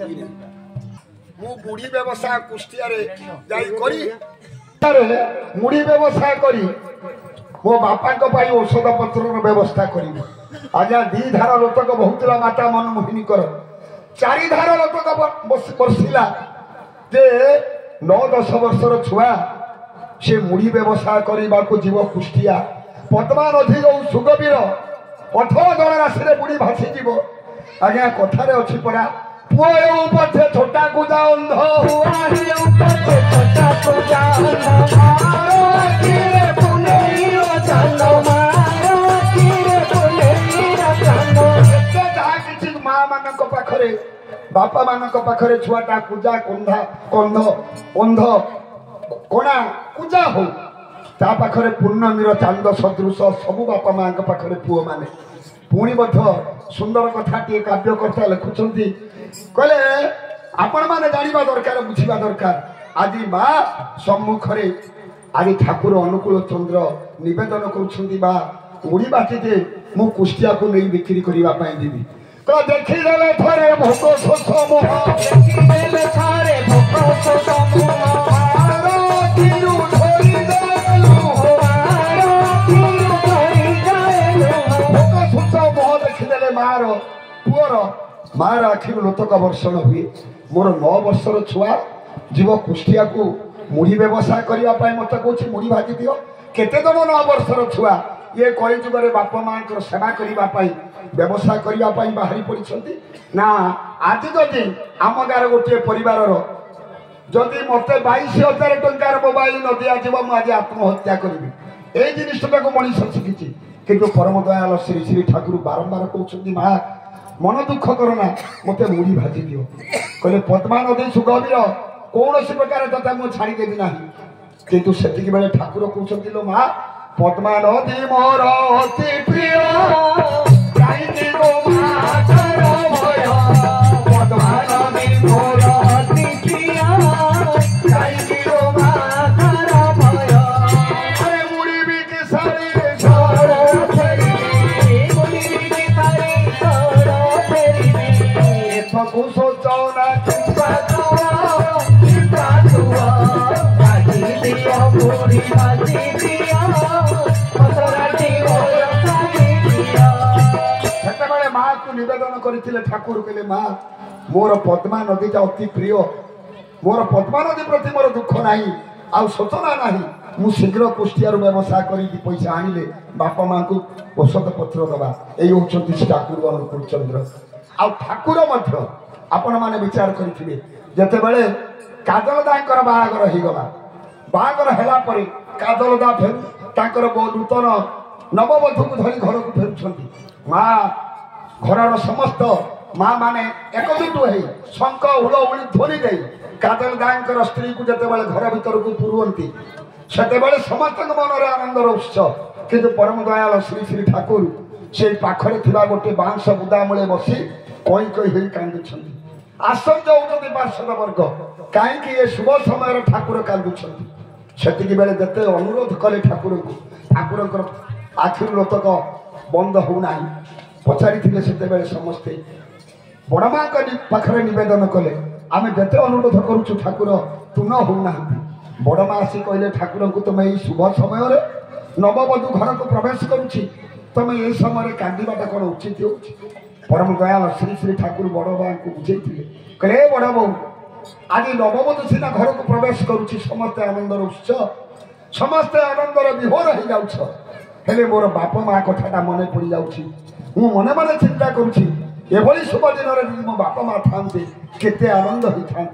हुई मु बुढ़ी व्यवसाय कुष्टिया मुढ़ी व्यवसाय करी मो बापा औषध पत्र व्यवस्था करी आज्ञा 2 धार लोतक बहुतला माता मनमोहिनी कर 4 धार लोतक बसिला जे 9-10 वर्षर छुआ से मुढ़ी व्यवसाय करने को जीव कुष्टिया पद्मा नदी जो सुगवीर 18 जन राशि बुढ़ी भासी जीव आज्ञा कथार अच्छी पड़ा पुओ ऊपर छोटा कुजा अंध माँ मान पाखरे बापा मान पाखरे छुआटा पूजा कंधा कंध अंध कोना पूजा हो ता पाखरे पूर्णमीर चांद सदृश सबु बापा माँ पाखरे पुओ माने पुणी सुंदर कथाटे काव्यकर्ता लिखुंट कहले आपण मैंने जाना दरकार बुझा दरकार आज माँ सम्मुखरे आज ठाकुर अनुकूल चंद्र नवेदन कर मुड़ी बाटी मु कुष्टिया को नहीं बिक्री करने देवी तो देखीदे थरे भोक शोष मुह देखीदे मार पुअर मार आखि लोतक वर्षण हुए मोर 9 वर्षर छुआ जीव कुष्टिया को मुढ़ी व्यवसाय करने मत कौन मुढ़ी भाजी दियो केते जन 9 वर्षर छुआ ये कई जुगे बापा माँ सेवा करने व्यवसाय करने बाहरी पड़ी ना आज जदि आम गाँव गोटे परिवार जदि मत 22,000 टंकार मोबाइल न दि मुझे आत्महत्या करी ये जिनटा को मनीष शिखी कि परम दयाल श्री श्री ठाकुर बारंबार कहते माँ मन दुख करना मत मुढ़ी भाजी दियो कहले पद्मा नदी सुगवीर कौन प्रकार तथा मुझे छाड़देवी ना किंतु से बेले ठाकुर कहते लो माँ पद्मा नदी मोर अति प्रिय पद्मा नदी मोर अति प्रिय अरे मुड़ी भी के सारी माँ को निवेदन करते ठाकुर कहले माँ मोर पद्मा नदी अति प्रिय मोर पद्मा नदी प्रति मोर दुख नहीं आउ सोचना नहीं मु शीघ्र कुष्टिया व्यवसाय कर पैसा आनिले बापा माँ को औषध पत्र दबा यही हूँ ठाकुर अनुकूल चंद्र आ ठाकुर आपण मैंने विचार करते जिते बड़े काजल दार बाहागर होगला बाहागर है काजल दा फेर नूतन नवबधू को धरी घर को फेरुंट माँ घर समस्त माँ माने एकजुट हो शंख हुलहुली ध्वनि दे काजल दार स्त्री को जिते बड़े घर भीतर को पुरवती से समस्त मन में आनंदर उत्सव किंतु परम दयाल श्री श्री ठाकुर से पाखरे थिबा गोटे बांस बुदा मूले बसी कई कई कांदुं आश्चर्य होती पार्षद वर्ग कहीं ये शुभ समय ठाकुर कांदुं से बेले जिते अनुरोध कले ठाकुर को ठाकुर आखिर लोतक बंद होना पचारि से समस्ते बड़मा पाखरे नवेदन कले आम जिते अनुरोध करुचु ठाकुर तुम होना बड़मा आसी कहले ठाकुर को तुम ये शुभ समय नवबधू घर को प्रवेश करुच्ची तुम ये समय कांदाटा कौन उचित हो परम दयाल श्री श्री ठाकुर बड़ बा को बुझे कहे बड़ बो आज नवबधू सीना घर को प्रवेश करुच्ची समस्ते आनंदर उत्सव समस्ते आनंदर विहोर हो जाऊे मोर बापा माँ कथाटा मन पड़ जाऊँ मने मने चिंता करुँची शुभ दिन में मो बापा माँ था केते आनंद होता।